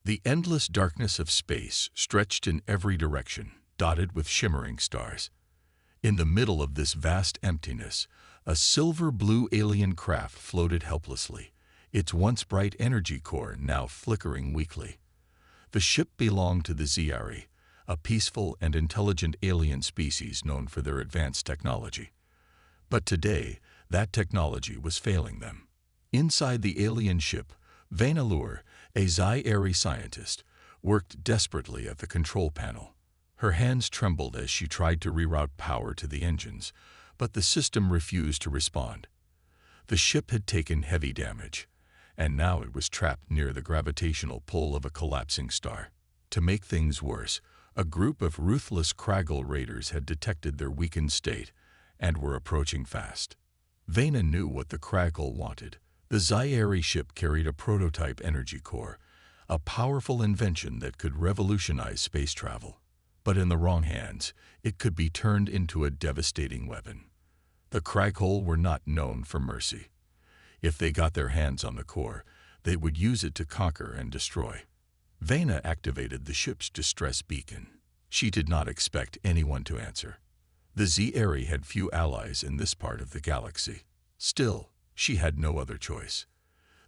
The endless darkness of space stretched in every direction, dotted with shimmering stars. In the middle of this vast emptiness, a silver-blue alien craft floated helplessly, its once bright energy core now flickering weakly. The ship belonged to the Scifi, a peaceful and intelligent alien species known for their advanced technology. But today, that technology was failing them. Inside the alien ship, Vanellore, a Scifi scientist, worked desperately at the control panel. Her hands trembled as she tried to reroute power to the engines, but the system refused to respond. The ship had taken heavy damage, and now it was trapped near the gravitational pull of a collapsing star. To make things worse, a group of ruthless Kraggle raiders had detected their weakened state and were approaching fast. Vena knew what the Kraggle wanted. The Scifi ship carried a prototype energy core, a powerful invention that could revolutionize space travel. But in the wrong hands, it could be turned into a devastating weapon. The Kraggle were not known for mercy. If they got their hands on the core, they would use it to conquer and destroy. Vena activated the ship's distress beacon. She did not expect anyone to answer. The Scifi had few allies in this part of the galaxy. Still, she had no other choice.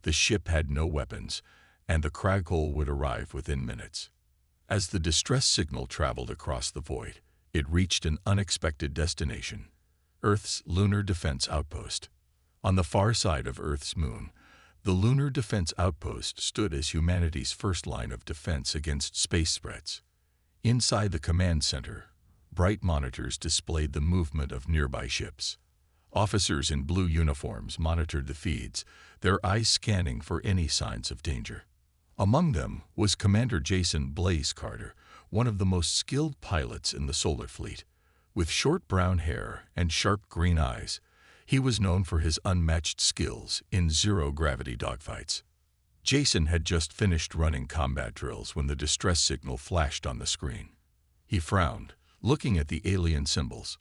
The ship had no weapons, and the Kraggle would arrive within minutes. As the distress signal traveled across the void, it reached an unexpected destination, Earth's lunar defense outpost. On the far side of Earth's moon, the lunar defense outpost stood as humanity's first line of defense against space threats. Inside the command center, bright monitors displayed the movement of nearby ships. Officers in blue uniforms monitored the feeds, their eyes scanning for any signs of danger. Among them was Commander Jason Blaze Carter, one of the most skilled pilots in the solar fleet. With short brown hair and sharp green eyes, he was known for his unmatched skills in zero-gravity dogfights. Jason had just finished running combat drills when the distress signal flashed on the screen. He frowned, looking at the alien symbols.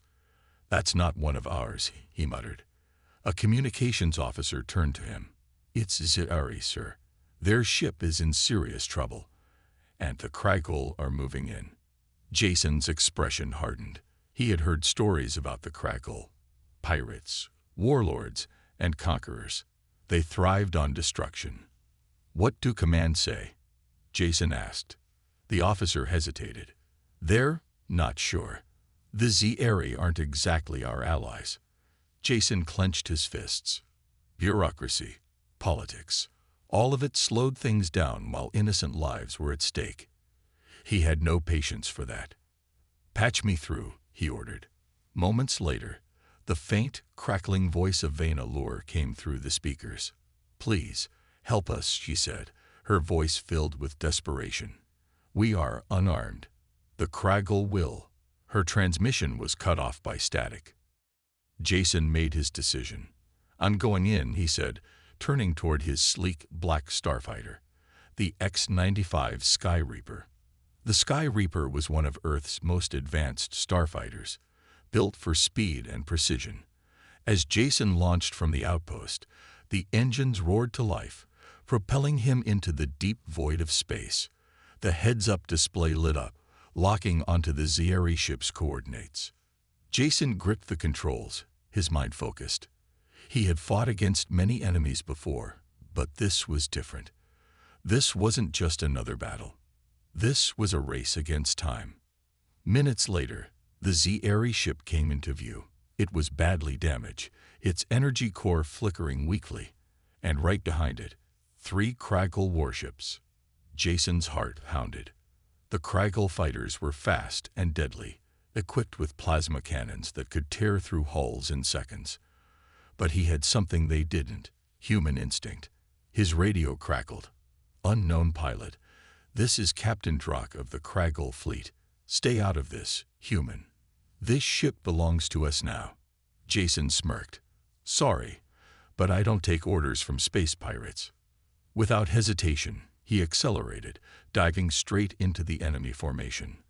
"That's not one of ours," he muttered. A communications officer turned to him. "It's Scifi, sir. Their ship is in serious trouble, and the Kraggle are moving in." Jason's expression hardened. He had heard stories about the Kraggle. Pirates, warlords, and conquerors. They thrived on destruction. "What do command say?" Jason asked. The officer hesitated. "They're not sure. The Scifi aren't exactly our allies." Jason clenched his fists. Bureaucracy, politics, all of it slowed things down while innocent lives were at stake. He had no patience for that. "Patch me through," he ordered. Moments later, the faint, crackling voice of Vanellore came through the speakers. "Please, help us," she said, her voice filled with desperation. "We are unarmed. The Kraggle will." Her transmission was cut off by static. Jason made his decision. "I'm going in," he said, turning toward his sleek black starfighter, the X-95 Sky Reaper. The Sky Reaper was one of Earth's most advanced starfighters, built for speed and precision. As Jason launched from the outpost, the engines roared to life, propelling him into the deep void of space. The heads-up display lit up, locking onto the Scifi ship's coordinates. Jason gripped the controls, his mind focused. He had fought against many enemies before, but this was different. This wasn't just another battle. This was a race against time. Minutes later, the Scifi ship came into view. It was badly damaged, its energy core flickering weakly, and right behind it, 3 Kraggle warships. Jason's heart pounded. The Kraggle fighters were fast and deadly, equipped with plasma cannons that could tear through hulls in seconds. But he had something they didn't: human instinct. His radio crackled. "Unknown pilot. This is Captain Drock of the Kraggle fleet. Stay out of this, human. This ship belongs to us now." Jason smirked. "Sorry, but I don't take orders from space pirates." Without hesitation, he accelerated, diving straight into the enemy formation.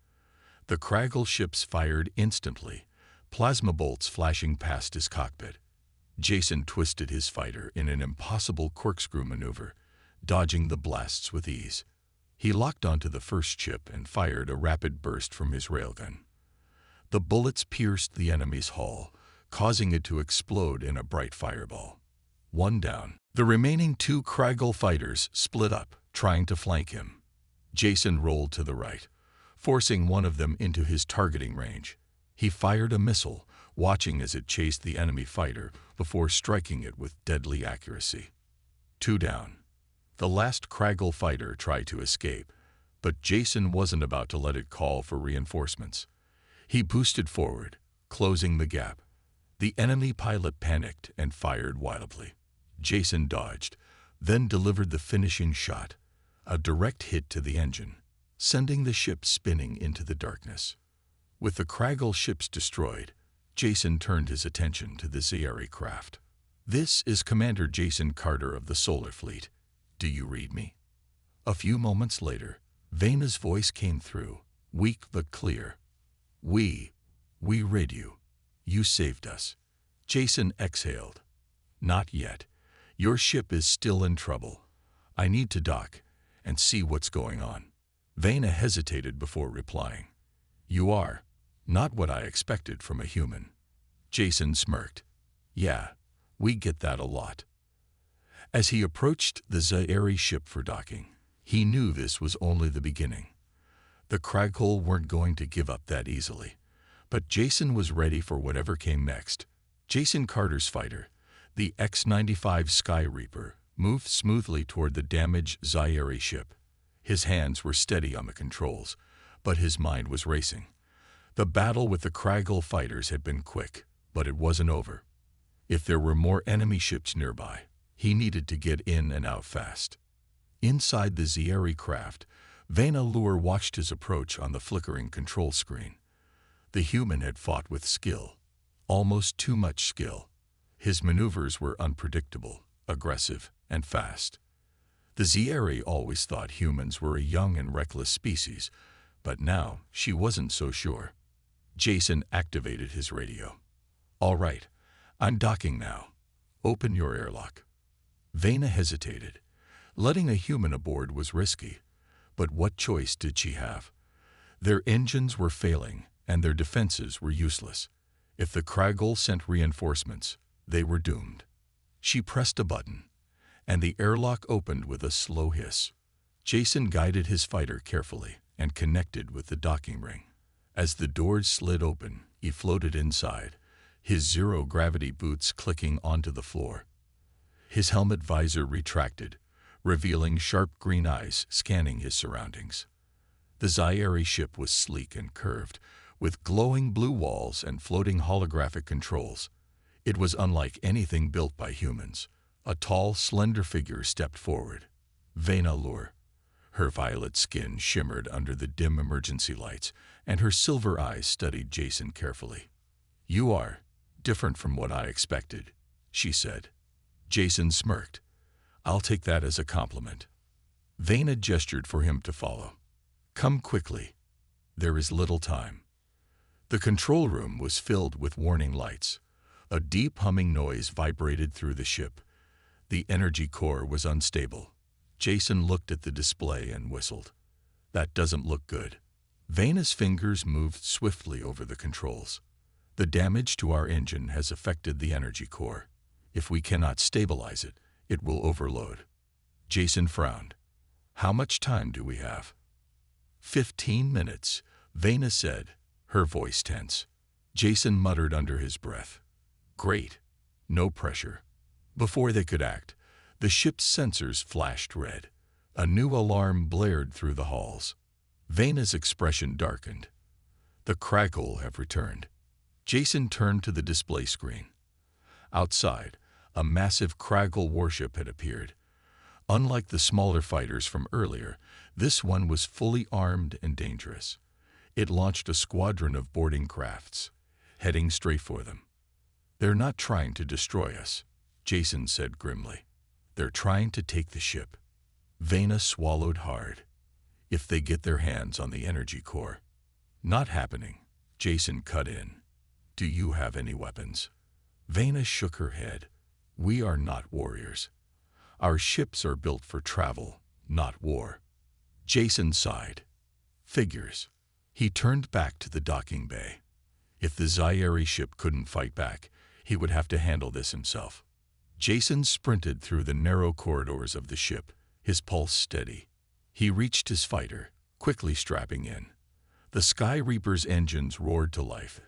The Kraggle ships fired instantly, plasma bolts flashing past his cockpit. Jason twisted his fighter in an impossible corkscrew maneuver, dodging the blasts with ease. He locked onto the first ship and fired a rapid burst from his railgun. The bullets pierced the enemy's hull, causing it to explode in a bright fireball. One down. The remaining two Kragel fighters split up, trying to flank him. Jason rolled to the right, forcing one of them into his targeting range. He fired a missile, watching as it chased the enemy fighter before striking it with deadly accuracy. Two down. The last Kragel fighter tried to escape, but Jason wasn't about to let it call for reinforcements. He boosted forward, closing the gap. The enemy pilot panicked and fired wildly. Jason dodged, then delivered the finishing shot, a direct hit to the engine, sending the ship spinning into the darkness. With the Kragel ships destroyed, Jason turned his attention to the Scifi craft. "This is Commander Jason Carter of the Solar Fleet. Do you read me?" A few moments later, Vena's voice came through, weak but clear. We read you. You saved us." Jason exhaled. "Not yet. Your ship is still in trouble. I need to dock and see what's going on." Vena hesitated before replying. "You are not what I expected from a human." Jason smirked. "Yeah, we get that a lot." As he approached the Scifi ship for docking, he knew this was only the beginning. The Kragel weren't going to give up that easily, but Jason was ready for whatever came next. Jason Carter's fighter, the X-95 Sky Reaper, moved smoothly toward the damaged Scifi ship. His hands were steady on the controls, but his mind was racing. The battle with the Kragel fighters had been quick, but it wasn't over. If there were more enemy ships nearby, he needed to get in and out fast. Inside the Scifi craft, Vena watched his approach on the flickering control screen. The human had fought with skill, almost too much skill. His maneuvers were unpredictable, aggressive, and fast. The Scifi always thought humans were a young and reckless species, but now she wasn't so sure. Jason activated his radio. "All right, I'm docking now. Open your airlock." Vena hesitated. Letting a human aboard was risky, but what choice did she have? Their engines were failing, and their defenses were useless. If the Kragel sent reinforcements, they were doomed. She pressed a button, and the airlock opened with a slow hiss. Jason guided his fighter carefully and connected with the docking ring. As the doors slid open, he floated inside, his zero-gravity boots clicking onto the floor. His helmet visor retracted, revealing sharp green eyes scanning his surroundings. The Scifi ship was sleek and curved, with glowing blue walls and floating holographic controls. It was unlike anything built by humans. A tall, slender figure stepped forward. Vena Lure. Her violet skin shimmered under the dim emergency lights, and her silver eyes studied Jason carefully. "You are different from what I expected," she said. Jason smirked. "I'll take that as a compliment." Vena gestured for him to follow. "Come quickly. There is little time." The control room was filled with warning lights. A deep humming noise vibrated through the ship. The energy core was unstable. Jason looked at the display and whistled. "That doesn't look good." Vena's fingers moved swiftly over the controls. "The damage to our engine has affected the energy core. If we cannot stabilize it, it will overload." Jason frowned. "How much time do we have?" 15 minutes, Vena said, her voice tense. Jason muttered under his breath. "Great. No pressure." Before they could act, the ship's sensors flashed red. A new alarm blared through the halls. Vena's expression darkened. "The Kragel have returned." Jason turned to the display screen. Outside, a massive Kragel warship had appeared. Unlike the smaller fighters from earlier, this one was fully armed and dangerous. It launched a squadron of boarding crafts, heading straight for them. "They're not trying to destroy us," Jason said grimly. "They're trying to take the ship." Vena swallowed hard. "If they get their hands on the energy core." "Not happening," Jason cut in. "Do you have any weapons?" Vena shook her head. "We are not warriors. Our ships are built for travel, not war." Jason sighed. Figures. He turned back to the docking bay. If the Scifi ship couldn't fight back, he would have to handle this himself. Jason sprinted through the narrow corridors of the ship, his pulse steady. He reached his fighter, quickly strapping in. The Sky Reaper's engines roared to life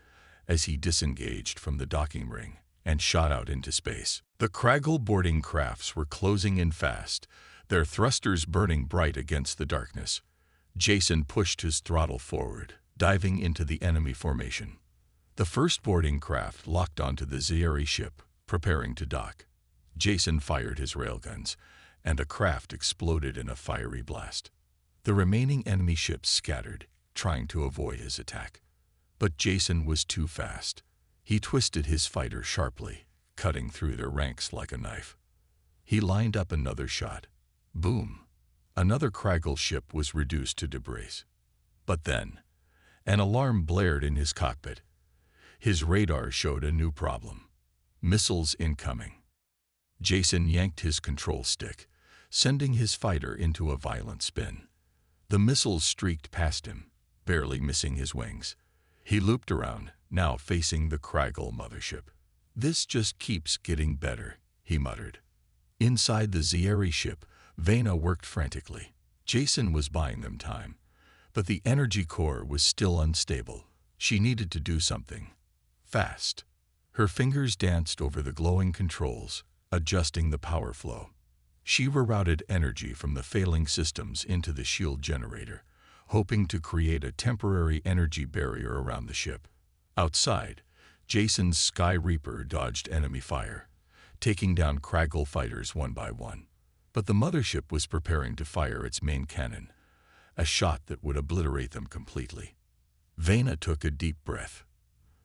as he disengaged from the docking ring and shot out into space. The Craggle boarding crafts were closing in fast, their thrusters burning bright against the darkness. Jason pushed his throttle forward, diving into the enemy formation. The first boarding craft locked onto the Scifi ship, preparing to dock. Jason fired his railguns, and a craft exploded in a fiery blast. The remaining enemy ships scattered, trying to avoid his attack. But Jason was too fast. He twisted his fighter sharply, cutting through their ranks like a knife. He lined up another shot. Boom! Another Craggle ship was reduced to debris. But then, an alarm blared in his cockpit. His radar showed a new problem. Missiles incoming. Jason yanked his control stick, sending his fighter into a violent spin. The missiles streaked past him, barely missing his wings. He looped around, now facing the Craggle mothership. "This just keeps getting better," he muttered. Inside the Scifi ship, Vena worked frantically. Jason was buying them time, but the energy core was still unstable. She needed to do something. Fast. Her fingers danced over the glowing controls, adjusting the power flow. She rerouted energy from the failing systems into the shield generator, hoping to create a temporary energy barrier around the ship. Outside, Jason's Sky Reaper dodged enemy fire, taking down Craggle fighters one by one. But the mothership was preparing to fire its main cannon, a shot that would obliterate them completely. Vena took a deep breath.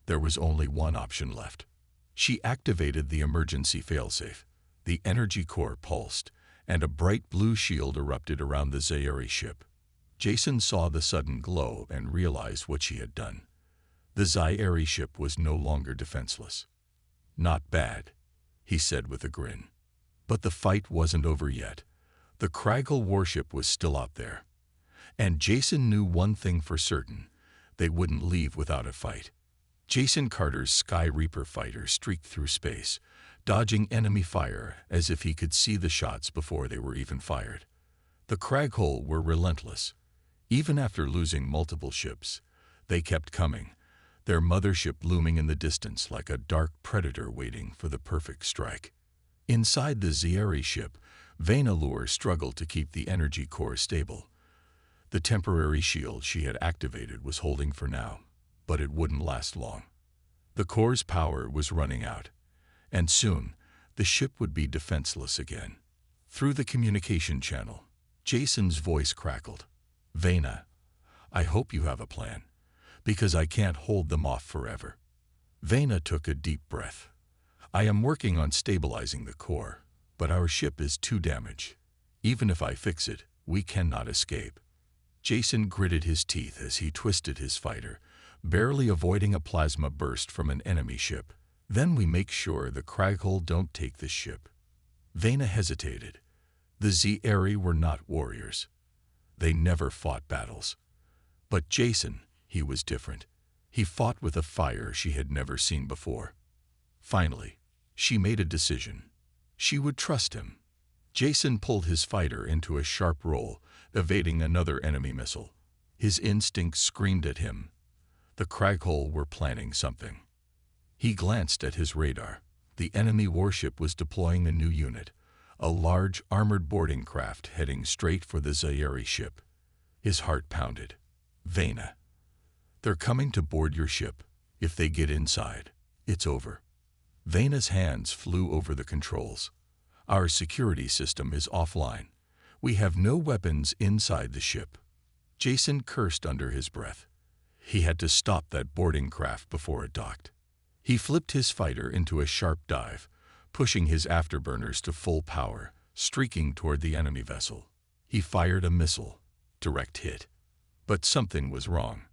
There was only one option left. She activated the emergency failsafe. The energy core pulsed, and a bright blue shield erupted around the Scifi ship. Jason saw the sudden glow and realized what she had done. The Scifi ship was no longer defenseless. "Not bad," he said with a grin. But the fight wasn't over yet. The Craggle warship was still out there. And Jason knew one thing for certain: they wouldn't leave without a fight. Jason Carter's Sky Reaper fighter streaked through space, dodging enemy fire as if he could see the shots before they were even fired. The Craggle were relentless. Even after losing multiple ships, they kept coming, their mothership looming in the distance like a dark predator waiting for the perfect strike. Inside the Scifi ship, Vena struggled to keep the energy core stable. The temporary shield she had activated was holding for now, but it wouldn't last long. The core's power was running out, and soon the ship would be defenseless again. Through the communication channel, Jason's voice crackled. "Vena, I hope you have a plan, because I can't hold them off forever." Vena took a deep breath. "I am working on stabilizing the core, but our ship is too damaged. Even if I fix it, we cannot escape." Jason gritted his teeth as he twisted his fighter, barely avoiding a plasma burst from an enemy ship. "Then we make sure the Craggle don't take this ship." Vena hesitated. The Scifi were not warriors. They never fought battles. But Jason, he was different. He fought with a fire she had never seen before. Finally, she made a decision. She would trust him. Jason pulled his fighter into a sharp roll, evading another enemy missile. His instincts screamed at him. The Craggle were planning something. He glanced at his radar. The enemy warship was deploying a new unit, a large armored boarding craft heading straight for the Scifi ship. His heart pounded. "Vena, they're coming to board your ship. If they get inside, it's over." Vena's hands flew over the controls. "Our security system is offline. We have no weapons inside the ship." Jason cursed under his breath. He had to stop that boarding craft before it docked. He flipped his fighter into a sharp dive, pushing his afterburners to full power, streaking toward the enemy vessel. He fired a missile. Direct hit. But something was wrong.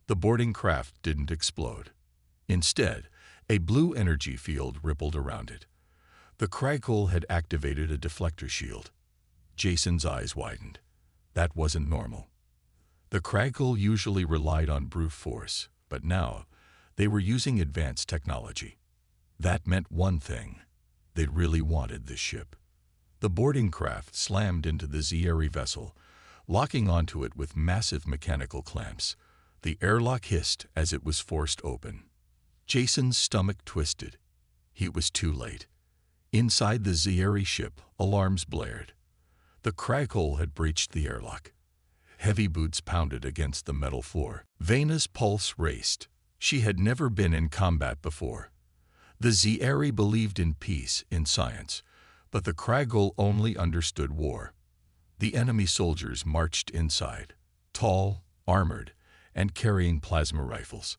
The boarding craft didn't explode. Instead, a blue energy field rippled around it. The Craggle had activated a deflector shield. Jason's eyes widened. That wasn't normal. The Kragle usually relied on brute force, but now they were using advanced technology. That meant one thing. They really wanted this ship. The boarding craft slammed into the Scifi vessel, locking onto it with massive mechanical clamps. The airlock hissed as it was forced open. Jason's stomach twisted. He was too late. Inside the Scifi ship, alarms blared. The Kragle had breached the airlock. Heavy boots pounded against the metal floor. Vena's pulse raced. She had never been in combat before. The Scifi believed in peace, in science, but the Kragle only understood war. The enemy soldiers marched inside, tall, armored, and carrying plasma rifles.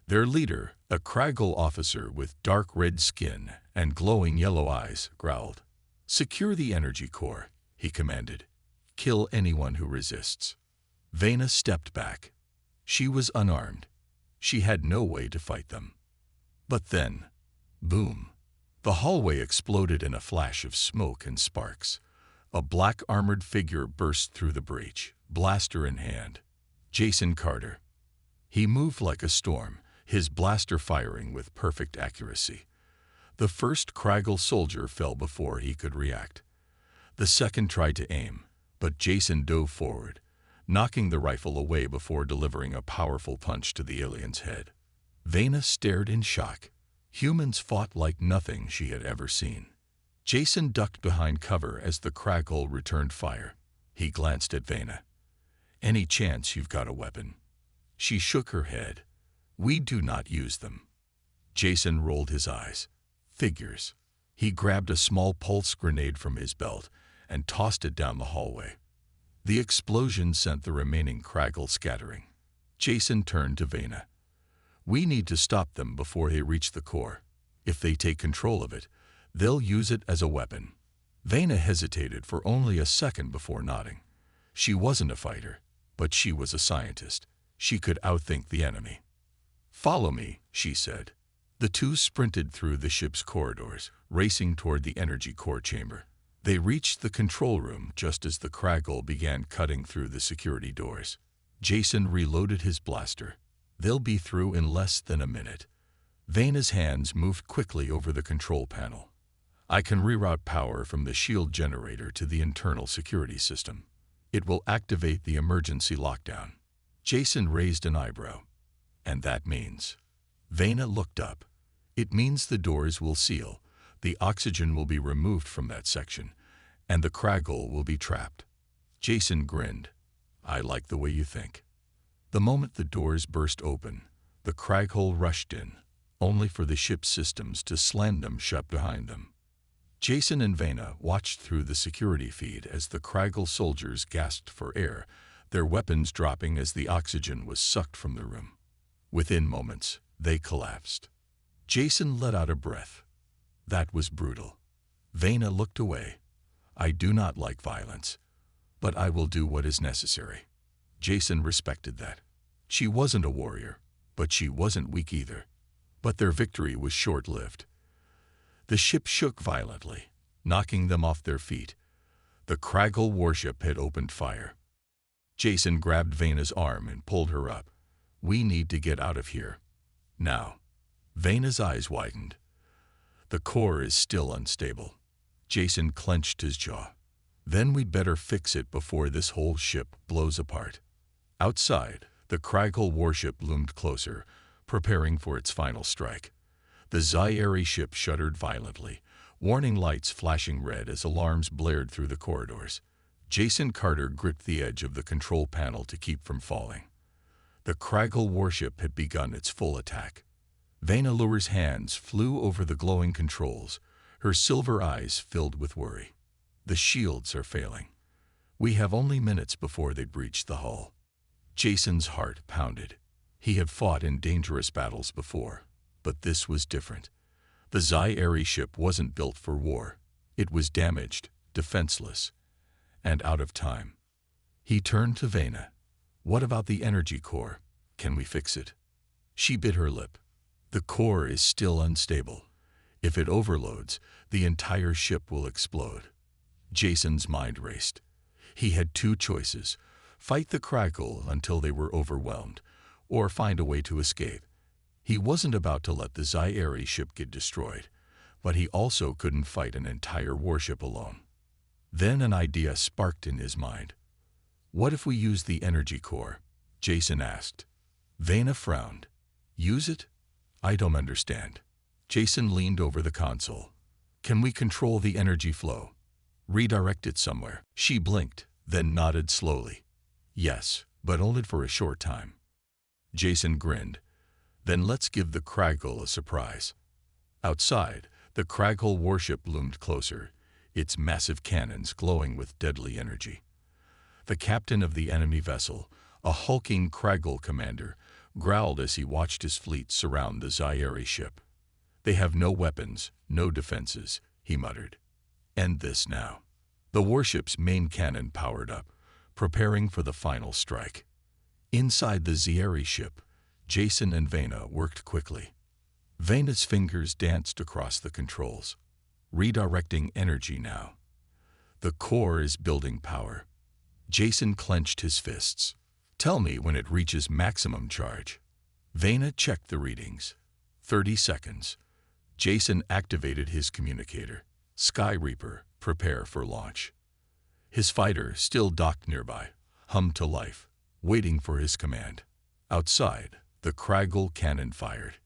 Their leader, a Kragle officer with dark red skin and glowing yellow eyes, growled. "Secure the energy core," he commanded. "Kill anyone who resists." Vena stepped back. She was unarmed. She had no way to fight them. But then, boom! The hallway exploded in a flash of smoke and sparks. A black armored figure burst through the breach, blaster in hand. Jason Carter. He moved like a storm, his blaster firing with perfect accuracy. The first Kragle soldier fell before he could react. The second tried to aim, but Jason dove forward, knocking the rifle away before delivering a powerful punch to the alien's head. Vena stared in shock. Humans fought like nothing she had ever seen. Jason ducked behind cover as the Kragle returned fire. He glanced at Vena. "Any chance you've got a weapon?" She shook her head. "We do not use them." Jason rolled his eyes. Figures. He grabbed a small pulse grenade from his belt and tossed it down the hallway. The explosion sent the remaining Kragle scattering. Jason turned to Vena. "We need to stop them before they reach the core. If they take control of it, they'll use it as a weapon." Vena hesitated for only a second before nodding. She wasn't a fighter, but she was a scientist. She could outthink the enemy. "Follow me," she said. The two sprinted through the ship's corridors, racing toward the energy core chamber. They reached the control room just as the Kragle began cutting through the security doors. Jason reloaded his blaster. "They'll be through in less than a minute." Vena's hands moved quickly over the control panel. "I can reroute power from the shield generator to the internal security system. It will activate the emergency lockdown." Jason raised an eyebrow. "And that means?" Vena looked up. "It means the doors will seal, the oxygen will be removed from that section, and the Kragle will be trapped." Jason grinned. "I like the way you think." The moment the doors burst open, the Kragle rushed in, only for the ship's systems to slam them shut behind them. Jason and Vena watched through the security feed as the Kragle soldiers gasped for air, their weapons dropping as the oxygen was sucked from the room. Within moments, they collapsed. Jason let out a breath. That was brutal. Vena looked away. "I do not like violence, but I will do what is necessary." Jason respected that. She wasn't a warrior, but she wasn't weak either. But their victory was short-lived. The ship shook violently, knocking them off their feet. The Kragle warship had opened fire. Jason grabbed Vena's arm and pulled her up. "We need to get out of here. Now." Vena's eyes widened. "The core is still unstable." Jason clenched his jaw. "Then we'd better fix it before this whole ship blows apart." Outside, the Kragle warship loomed closer, preparing for its final strike. The Scifi ship shuddered violently, warning lights flashing red as alarms blared through the corridors. Jason Carter gripped the edge of the control panel to keep from falling. The Kragle warship had begun its full attack. Vena Lure's hands flew over the glowing controls, her silver eyes filled with worry. "The shields are failing. We have only minutes before they breach the hull." Jason's heart pounded. He had fought in dangerous battles before, but this was different. The Scifi ship wasn't built for war. It was damaged, defenseless, and out of time. He turned to Vena. "What about the energy core? Can we fix it?" She bit her lip. "The core is still unstable. If it overloads, the entire ship will explode." Jason's mind raced. He had two choices: fight the Kragle until they were overwhelmed, or find a way to escape. He wasn't about to let the Scifi ship get destroyed, but he also couldn't fight an entire warship alone. Then an idea sparked in his mind. "What if we use the energy core?" Jason asked. Vena frowned. "Use it? I don't understand." Jason leaned over the console. "Can we control the energy flow? Redirect it somewhere?" She blinked, then nodded slowly. "Yes, but only for a short time." Jason grinned. "Then let's give the Kragle a surprise." Outside, the Kragle warship loomed closer, its massive cannons glowing with deadly energy. The captain of the enemy vessel, a hulking Kragle commander, growled as he watched his fleet surround the Scifi ship. "They have no weapons, no defenses," he muttered. "End this now." The warship's main cannon powered up, preparing for the final strike. Inside the Scifi ship, Jason and Vena worked quickly. Vena's fingers danced across the controls, redirecting energy now. The core is building power. Jason clenched his fists. "Tell me when it reaches maximum charge." Vena checked the readings. 30 seconds. Jason activated his communicator. "Sky Reaper, prepare for launch." His fighter, still docked nearby, hummed to life, waiting for his command. Outside, the Kragle cannon fired.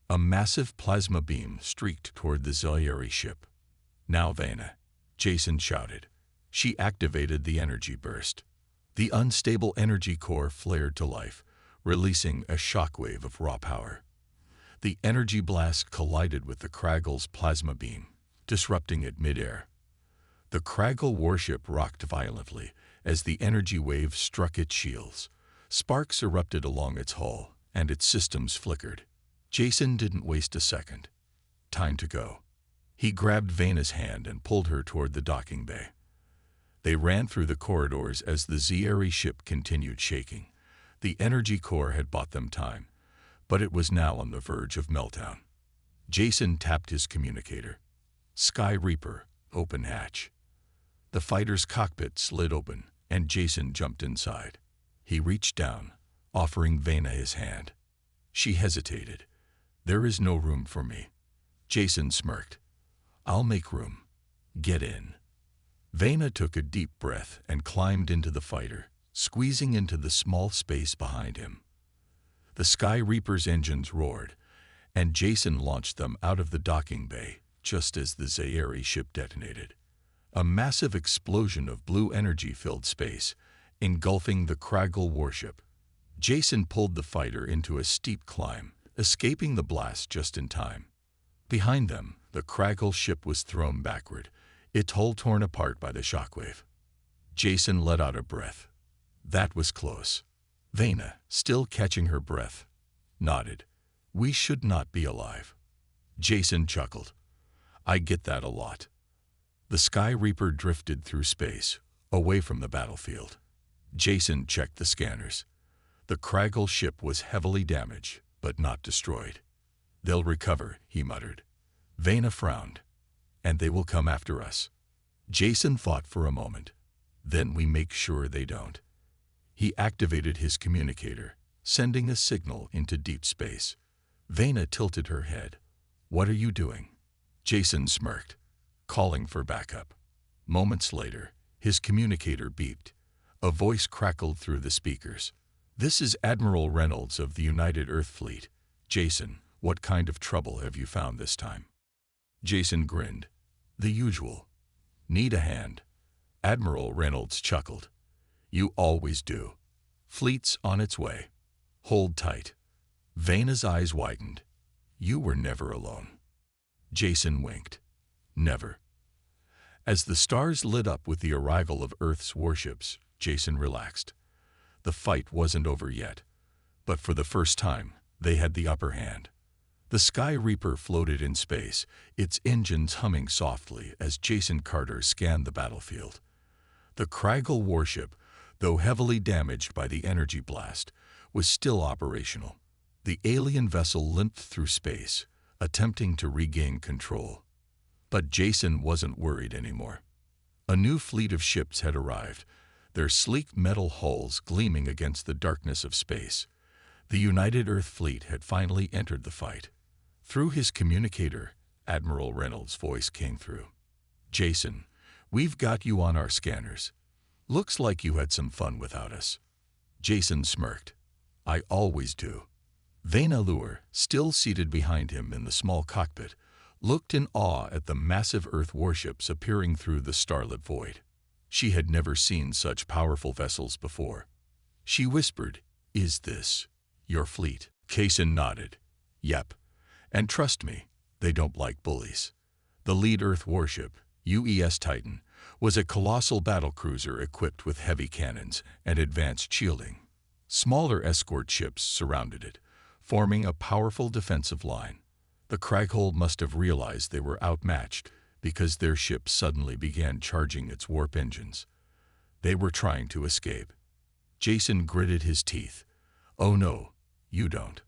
A massive plasma beam streaked toward the Scifi ship. "Now, Vena," Jason shouted. She activated the energy burst. The unstable energy core flared to life, releasing a shockwave of raw power. The energy blast collided with the Kragle's plasma beam, disrupting it midair. The Kragle warship rocked violently as the energy wave struck its shields. Sparks erupted along its hull, and its systems flickered. Jason didn't waste a second. "Time to go." He grabbed Vena's hand and pulled her toward the docking bay. They ran through the corridors as the Scifi ship continued shaking. The energy core had bought them time, but it was now on the verge of meltdown. Jason tapped his communicator. "Sky Reaper, open hatch." The fighter's cockpit slid open, and Jason jumped inside. He reached down, offering Vena his hand. She hesitated. "There is no room for me." Jason smirked. "I'll make room. Get in." Vena took a deep breath and climbed into the fighter, squeezing into the small space behind him. The Sky Reaper's engines roared, and Jason launched them out of the docking bay just as the Scifi ship detonated. A massive explosion of blue energy filled space, engulfing the Kragle warship. Jason pulled the fighter into a steep climb, escaping the blast just in time. Behind them, the Kragle ship was thrown backward, its hull torn apart by the shockwave. Jason let out a breath. That was close. Vena, still catching her breath, nodded. "We should not be alive." Jason chuckled. "I get that a lot." The Sky Reaper drifted through space, away from the battlefield. Jason checked the scanners. The Kragle ship was heavily damaged, but not destroyed. "They'll recover," he muttered. Vena frowned. "And they will come after us." Jason thought for a moment. "Then we make sure they don't." He activated his communicator, sending a signal into deep space. Vena tilted her head. "What are you doing?" Jason smirked, calling for backup. Moments later, his communicator beeped. A voice crackled through the speakers. "This is Admiral Reynolds of the United Earth Fleet. Jason, what kind of trouble have you found this time?" Jason grinned. "The usual." "Need a hand?" Admiral Reynolds chuckled. "You always do. Fleet's on its way. Hold tight." Vena's eyes widened. "You were never alone." Jason winked. "Never." As the stars lit up with the arrival of Earth's warships, Jason relaxed. The fight wasn't over yet, but for the first time, they had the upper hand. The Sky Reaper floated in space, its engines humming softly as Jason Carter scanned the battlefield. The Kragle warship, though heavily damaged by the energy blast, was still operational. The alien vessel limped through space, attempting to regain control. But Jason wasn't worried anymore. A new fleet of ships had arrived, their sleek metal hulls gleaming against the darkness of space. The United Earth Fleet had finally entered the fight. Through his communicator, Admiral Reynolds' voice came through. "Jason, we've got you on our scanners. Looks like you had some fun without us." Jason smirked. "I always do." Vena Lure, still seated behind him in the small cockpit, looked in awe at the massive Earth warships appearing through the starlit void. She had never seen such powerful vessels before. She whispered, "Is this your fleet?" Jason nodded. "Yep. And trust me, they don't like bullies." The lead Earth warship, UES Titan, was a colossal battlecruiser equipped with heavy cannons and advanced shielding. Smaller escort ships surrounded it, forming a powerful defensive line. The Kraghold must have realized they were outmatched because their ship suddenly began charging its warp engines. They were trying to escape. Jason gritted his teeth. "Oh no, you don't."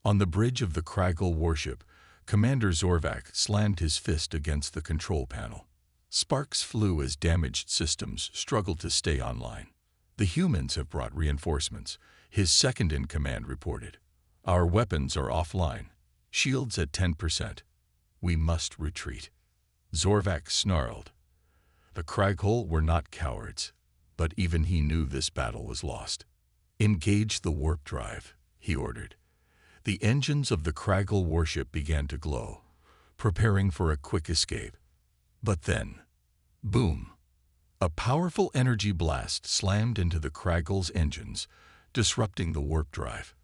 On the bridge of the Kraghold warship, Commander Zorvak slammed his fist against the control panel. Sparks flew as damaged systems struggled to stay online. "The humans have brought reinforcements," his second-in-command reported. "Our weapons are offline. Shields at 10%. We must retreat." Zorvak snarled. The Kraghold were not cowards, but even he knew this battle was lost. "Engage the warp drive," he ordered. The engines of the Kraghold warship began to glow, preparing for a quick escape. But then, boom! A powerful energy blast slammed into the Kraghold's engines, disrupting the warp drive.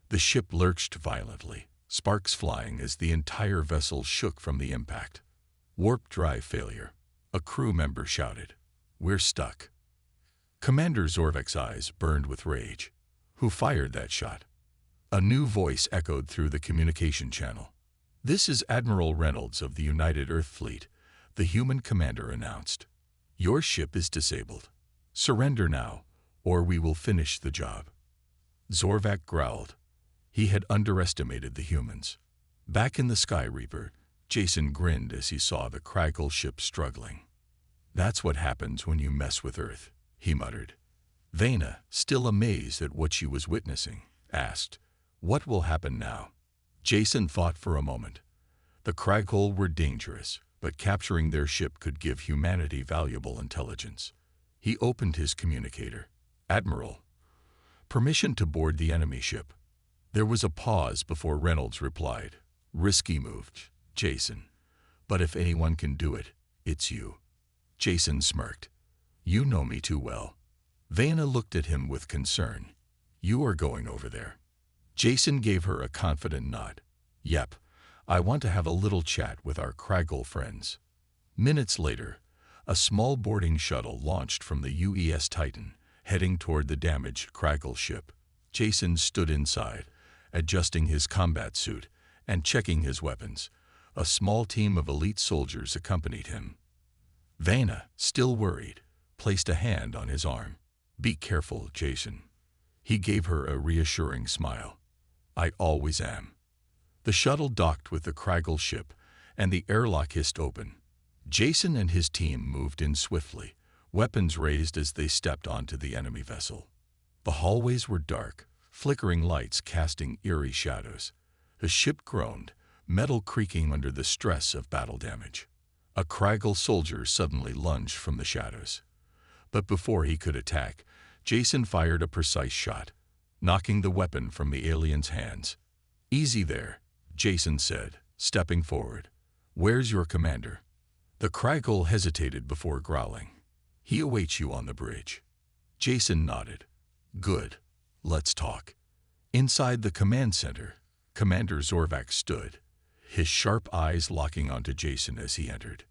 The ship lurched violently, sparks flying as the entire vessel shook from the impact. "Warp drive failure," a crew member shouted. "We're stuck." Commander Zorvak's eyes burned with rage. "Who fired that shot?" A new voice echoed through the communication channel. "This is Admiral Reynolds of the United Earth Fleet," the human commander announced. "Your ship is disabled. Surrender now, or we will finish the job." Zorvak growled. He had underestimated the humans. Back in the Sky Reaper, Jason grinned as he saw the Kraghold ship struggling. "That's what happens when you mess with Earth," he muttered. Vena, still amazed at what she was witnessing, asked, "What will happen now?" Jason thought for a moment. The Kraghold were dangerous, but capturing their ship could give humanity valuable intelligence. He opened his communicator. "Admiral, permission to board the enemy ship." There was a pause before Reynolds replied, "Risky move, Jason. But if anyone can do it, it's you." Jason smirked. "You know me too well." Vena looked at him with concern. "You are going over there?" Jason gave her a confident nod. "Yep, I want to have a little chat with our Kraghold friends." Minutes later, a small boarding shuttle launched from the UES Titan, heading toward the damaged Kraghold ship. Jason stood inside, adjusting his combat suit and checking his weapons. A small team of elite soldiers accompanied him. Vena, still worried, placed a hand on his arm. "Be careful, Jason." He gave her a reassuring smile. "I always am." The shuttle docked with the Kraghold ship, and the airlock hissed open. Jason and his team moved in swiftly, weapons raised as they stepped onto the enemy vessel. The hallways were dark, flickering lights casting eerie shadows. The ship groaned, metal creaking under the stress of battle damage. A Kraghold soldier suddenly lunged from the shadows. But before he could attack, Jason fired a precise shot, knocking the weapon from the alien's hands. "Easy there," Jason said, stepping forward. "Where's your commander?" The Kraghold hesitated before growling. "He awaits you on the bridge." Jason nodded. "Good. Let's talk." Inside the command center, Commander Zorvak stood, his sharp eyes locking onto Jason as he entered.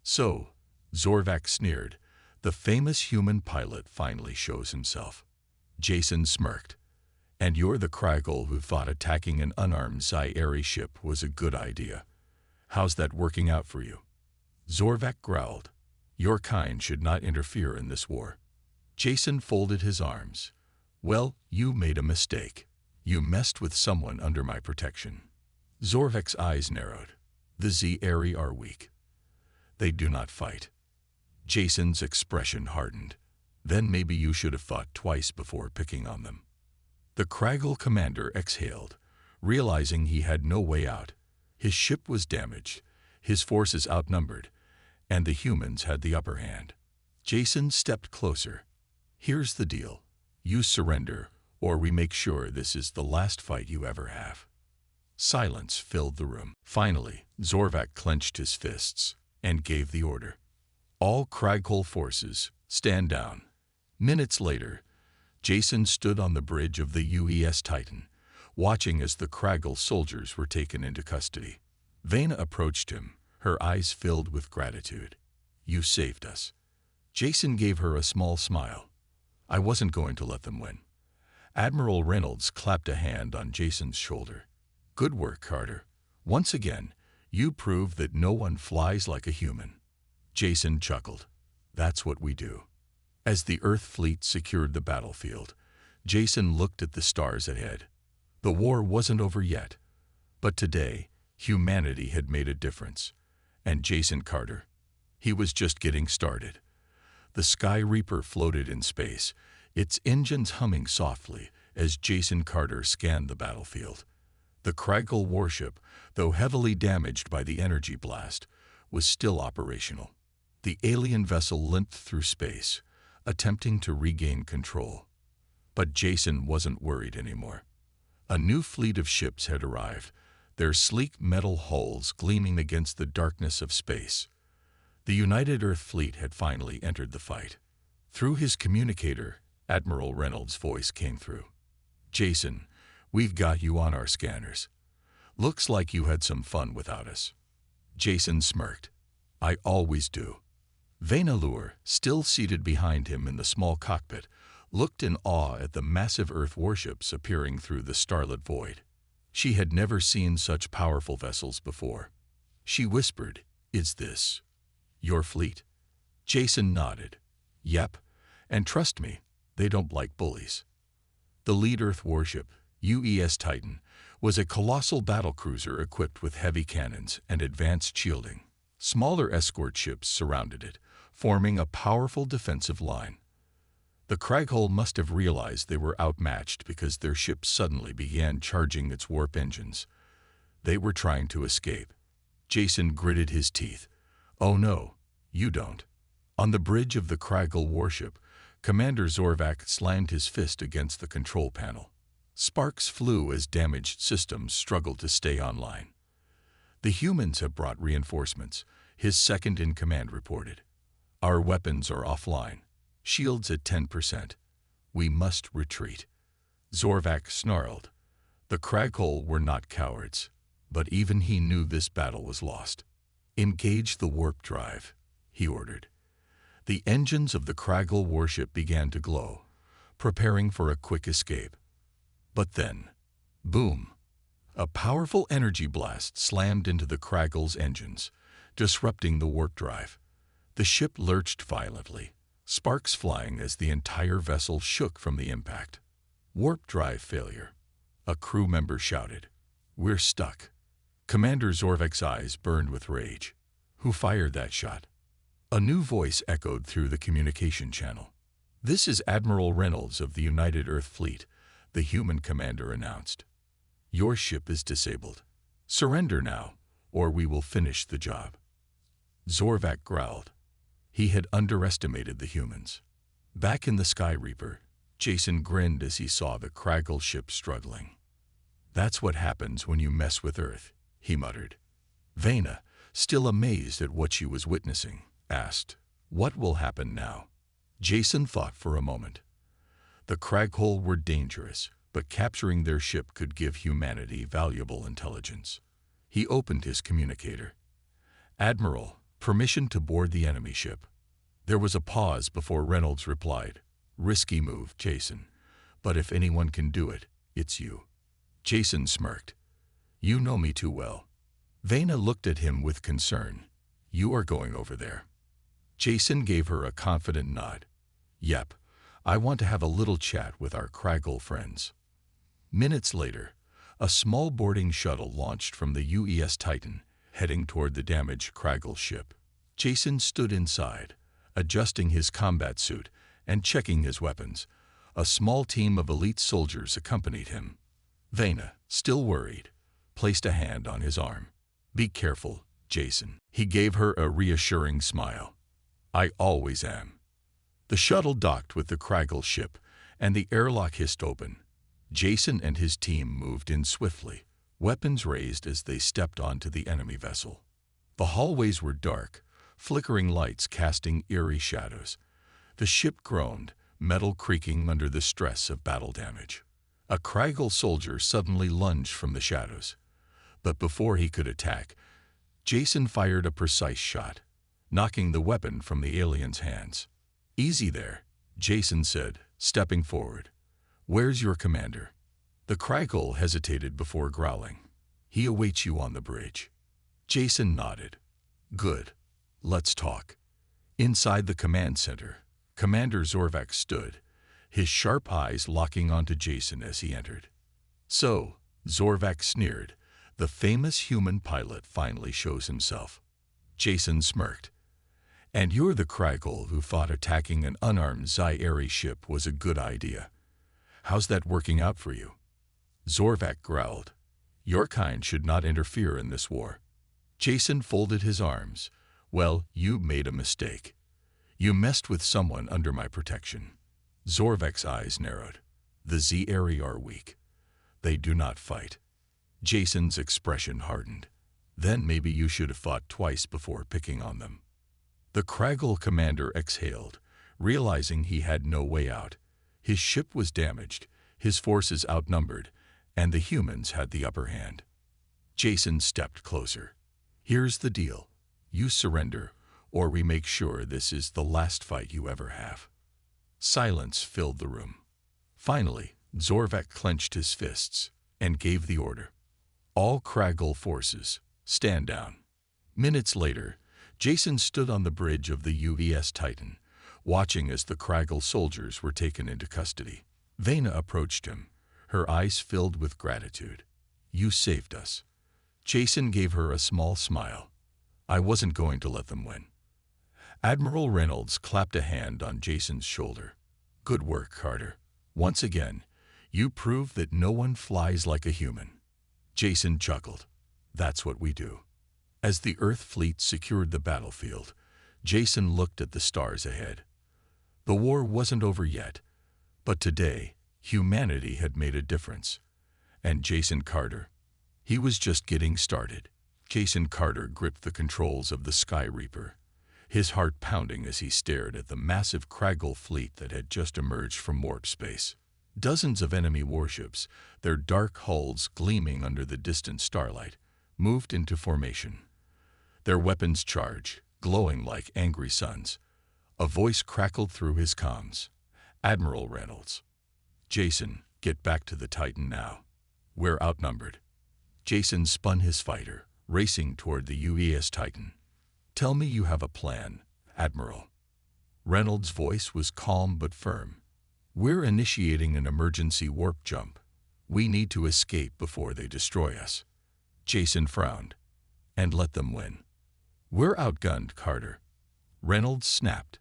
"So," Zorvak sneered, "the famous human pilot finally shows himself." Jason smirked. "And you're the Kraghold who thought attacking an unarmed Scifi ship was a good idea. How's that working out for you?" Zorvak growled. "Your kind should not interfere in this war." Jason folded his arms. "Well, you made a mistake. You messed with someone under my protection." Zorvak's eyes narrowed. "The Zeri are weak. They do not fight." Jason's expression hardened. Then maybe you should have thought twice before picking on them. The Kraggle commander exhaled, realizing he had no way out. His ship was damaged, his forces outnumbered, and the humans had the upper hand. Jason stepped closer. Here's the deal. You surrender, or we make sure this is the last fight you ever have. Silence filled the room. Finally, Zorvak clenched his fists and gave the order. All Kraggle forces, stand down. Minutes later, Jason stood on the bridge of the UES Titan, watching as the Kraggle soldiers were taken into custody. Vena approached him, her eyes filled with gratitude. You saved us. Jason gave her a small smile. I wasn't going to let them win. Admiral Reynolds clapped a hand on Jason's shoulder. Good work, Carter. Once again, you proved that no one flies like a human. Jason chuckled. That's what we do. As the Earth fleet secured the battlefield, Jason looked at the stars ahead. The war wasn't over yet, but today, humanity had made a difference. And Jason Carter, he was just getting started. The Sky Reaper floated in space, its engines humming softly as Jason Carter scanned the battlefield. The Kraggle warship, though heavily damaged by the energy blast, was still operational. The alien vessel limped through space, attempting to regain control. But Jason wasn't worried anymore. A new fleet of ships had arrived, their sleek metal hulls gleaming against the darkness of space. The United Earth Fleet had finally entered the fight. Through his communicator, Admiral Reynolds' voice came through. Jason, we've got you on our scanners. Looks like you had some fun without us. Jason smirked. I always do. Venalure, still seated behind him in the small cockpit, looked in awe at the massive Earth warships appearing through the starlit void. She had never seen such powerful vessels before. She whispered, Is this your fleet? Jason nodded. Yep, and trust me, they don't like bullies. The lead Earth warship, UES Titan, was a colossal battlecruiser equipped with heavy cannons and advanced shielding. Smaller escort ships surrounded it, forming a powerful defensive line. The Kraggle must have realized they were outmatched because their ship suddenly began charging its warp engines. They were trying to escape. Jason gritted his teeth. Oh no, you don't. On the bridge of the Kraggle warship, Commander Zorvak slammed his fist against the control panel. Sparks flew as damaged systems struggled to stay online. The humans have brought reinforcements, his second-in-command reported. Our weapons are offline. Shields at 10%. We must retreat. Zorvak snarled. The Kraggle were not cowards, but even he knew this battle was lost. Engage the warp drive, he ordered. The engines of the Kraggle warship began to glow, preparing for a quick escape. But then, boom! A powerful energy blast slammed into the Kraggle's engines, disrupting the warp drive. The ship lurched violently, sparks flying as the entire vessel shook from the impact. Warp drive failure. A crew member shouted. We're stuck. Commander Zorvak's eyes burned with rage. Who fired that shot? A new voice echoed through the communication channel. This is Admiral Reynolds of the United Earth Fleet, the human commander announced. Your ship is disabled. Surrender now, or we will finish the job. Zorvak growled. He had underestimated the humans. Back in the Sky Reaper, Jason grinned as he saw the Kraggle ship struggling. That's what happens when you mess with Earth, he muttered. Vena, still amazed at what she was witnessing, asked, What will happen now? Jason thought for a moment. The Kraggle were dangerous, but capturing their ship could give humanity valuable intelligence. He opened his communicator. Admiral, permission to board the enemy ship. There was a pause before Reynolds replied. Risky move, Jason, but if anyone can do it, it's you. Jason smirked. You know me too well. Vena looked at him with concern. You are going over there. Jason gave her a confident nod. Yep, I want to have a little chat with our Kraggle friends. Minutes later, a small boarding shuttle launched from the UES Titan, heading toward the damaged Kraggle ship. Jason stood inside, adjusting his combat suit and checking his weapons. A small team of elite soldiers accompanied him. Vena, still worried, placed a hand on his arm. "Be careful, Jason." He gave her a reassuring smile. "I always am." The shuttle docked with the Kragel ship, and the airlock hissed open. Jason and his team moved in swiftly, weapons raised as they stepped onto the enemy vessel. The hallways were dark, flickering lights casting eerie shadows. The ship groaned, metal creaking under the stress of battle damage. A Kragel soldier suddenly lunged from the shadows. But before he could attack, Jason fired a precise shot, knocking the weapon from the alien's hands. "Easy there," Jason said, stepping forward. "Where's your commander?" The Kragel hesitated before growling. "He awaits you on the bridge." Jason nodded. "Good. Let's talk." Inside the command center, Commander Zorvac stood, his sharp eyes locking onto Jason as he entered. "So," Zorvac sneered, "the famous human pilot finally shows himself." Jason smirked. "And you're the Kragel who thought attacking an unarmed Scifi ship was a good idea. How's that working out for you?" Zorvac growled. "Your kind should not interfere in this war." Jason folded his arms. "Well, you made a mistake. You messed with someone under my protection." Zorvac's eyes narrowed. "The Scifi are weak. They do not fight." Jason's expression hardened. "Then maybe you should have thought twice before picking on them." The Kragel commander exhaled, realizing he had no way out. His ship was damaged, his forces outnumbered, and the humans had the upper hand. Jason stepped closer. "Here's the deal. You surrender, or we make sure this is the last fight you ever have." Silence filled the room. Finally, Zorvac clenched his fists and gave the order. "All Kragel forces, stand down." Minutes later, Jason stood on the bridge of the UVS Titan, watching as the Kragel soldiers were taken into custody. Vena approached him, her eyes filled with gratitude. "You saved us." Jason gave her a small smile. "I wasn't going to let them win." Admiral Reynolds clapped a hand on Jason's shoulder. "Good work, Carter. Once again, you proved that no one flies like a human." Jason chuckled. "That's what we do." As the Earth fleet secured the battlefield, Jason looked at the stars ahead. The war wasn't over yet, but today, humanity had made a difference. And Jason Carter, he was just getting started. Jason Carter gripped the controls of the Sky Reaper, his heart pounding as he stared at the massive Kragel fleet that had just emerged from warp space. Dozens of enemy warships, their dark hulls gleaming under the distant starlight, moved into formation. Their weapons charged, glowing like angry suns. A voice crackled through his comms. "Admiral Reynolds." "Jason, get back to the Titan now. We're outnumbered." Jason spun his fighter, racing toward the UVS Titan. "Tell me you have a plan, Admiral." Reynolds' voice was calm but firm. "We're initiating an emergency warp jump. We need to escape before they destroy us." Jason frowned. "And let them win." "We're outgunned, Carter." Reynolds snapped.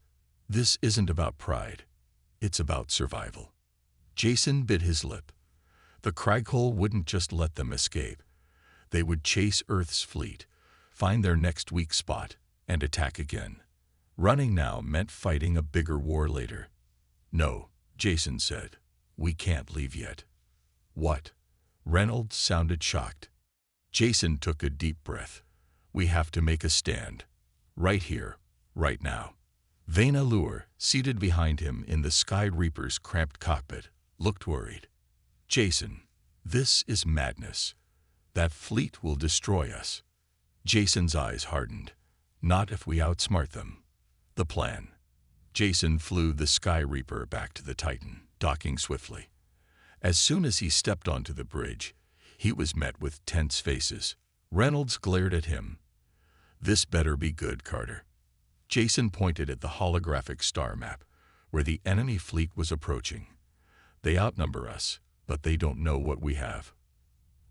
"This isn't about pride. It's about survival." Jason bit his lip. The Kragel wouldn't just let them escape. They would chase Earth's fleet, find their next weak spot, and attack again. Running now meant fighting a bigger war later. "No," Jason said. "We can't leave yet." "What?" Reynolds sounded shocked. Jason took a deep breath. "We have to make a stand. Right here, right now." Vena Lure, seated behind him in the Sky Reaper's cramped cockpit, looked worried. "Jason, this is madness. That fleet will destroy us." Jason's eyes hardened. "Not if we outsmart them." The plan. Jason flew the Sky Reaper back to the Titan, docking swiftly. As soon as he stepped onto the bridge, he was met with tense faces. Reynolds glared at him. "This better be good, Carter." Jason pointed at the holographic star map, where the enemy fleet was approaching. "They outnumber us, but they don't know what we have."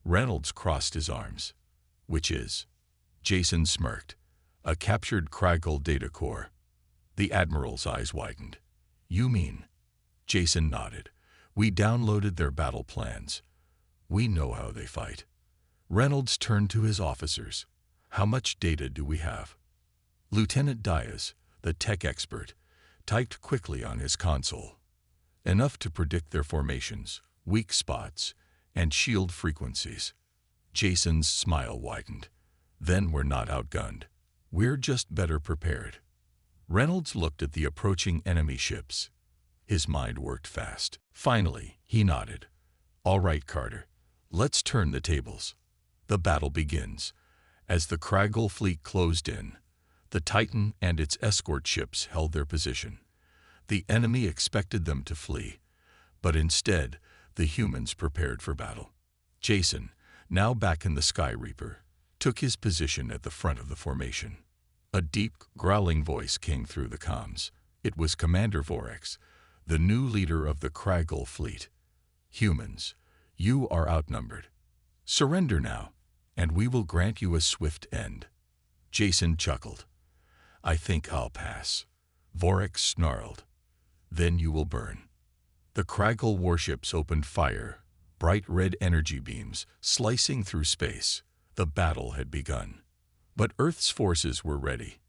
Reynolds crossed his arms. "Which is?" Jason smirked. "A captured Kragel data core." The Admiral's eyes widened. You mean? Jason nodded. We downloaded their battle plans. We know how they fight. Reynolds turned to his officers. How much data do we have? Lieutenant Diaz, the tech expert, typed quickly on his console. Enough to predict their formations, weak spots, and shield frequencies. Jason's smile widened. Then we're not outgunned. We're just better prepared. Reynolds looked at the approaching enemy ships. His mind worked fast. Finally, he nodded. All right, Carter. Let's turn the tables. The battle begins. As the Kragel fleet closed in, the Titan and its escort ships held their position. The enemy expected them to flee, but instead, the humans prepared for battle. Jason, now back in the Sky Reaper, took his position at the front of the formation. A deep, growling voice came through the comms. It was Commander Vorix, the new leader of the Kragel fleet. Humans, you are outnumbered. Surrender now, and we will grant you a swift end. Jason chuckled. I think I'll pass. Vorix snarled. Then you will burn. The Kragel warships opened fire, bright red energy beams slicing through space. The battle had begun. But Earth's forces were ready.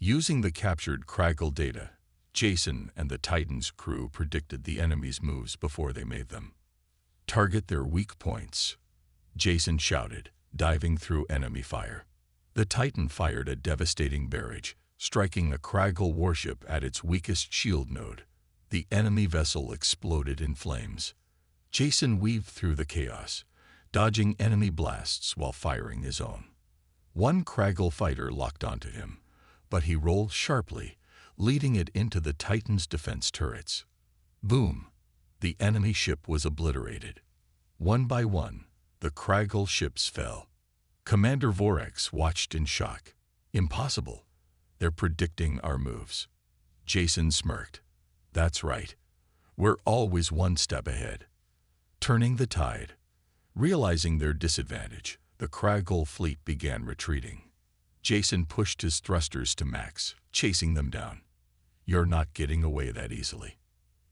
Using the captured Kragel data, Jason and the Titan's crew predicted the enemy's moves before they made them. Target their weak points, Jason shouted, diving through enemy fire. The Titan fired a devastating barrage, striking a Kragel warship at its weakest shield node. The enemy vessel exploded in flames. Jason weaved through the chaos, dodging enemy blasts while firing his own. One Kragel fighter locked onto him, but he rolled sharply, leading it into the Titan's defense turrets. Boom! The enemy ship was obliterated. One by one, the Kragel ships fell. Commander Vorix watched in shock. Impossible. They're predicting our moves. Jason smirked. That's right. We're always one step ahead. Turning the tide. Realizing their disadvantage, the Kragel fleet began retreating. Jason pushed his thrusters to max, chasing them down. You're not getting away that easily.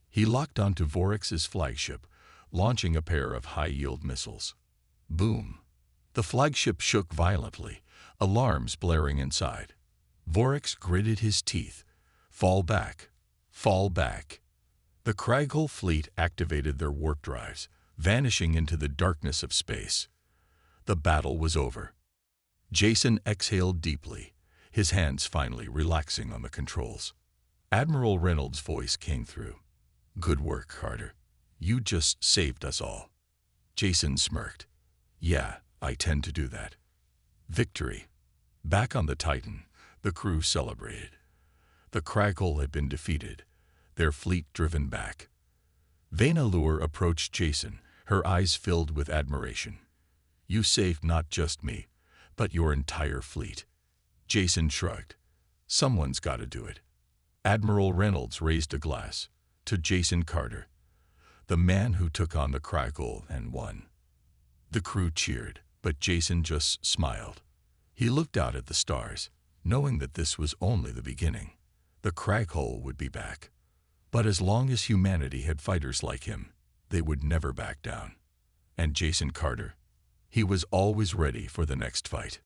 He locked onto Vorix's flagship, launching a pair of high-yield missiles. Boom! The flagship shook violently, alarms blaring inside. Vorix gritted his teeth. Fall back. Fall back. The Kragel fleet activated their warp drives, vanishing into the darkness of space. The battle was over. Jason exhaled deeply, his hands finally relaxing on the controls. Admiral Reynolds' voice came through. Good work, Carter. You just saved us all. Jason smirked. Yeah, I tend to do that. Victory. Back on the Titan, the crew celebrated. The Kragel had been defeated, their fleet driven back. Vainalure approached Jason, her eyes filled with admiration. You saved not just me, but your entire fleet. Jason shrugged. Someone's got to do it. Admiral Reynolds raised a glass to Jason Carter, the man who took on the Kragel and won. The crew cheered, but Jason just smiled. He looked out at the stars, knowing that this was only the beginning. The Kragel would be back. But as long as humanity had fighters like him, they would never back down. And Jason Carter, he was always ready for the next fight.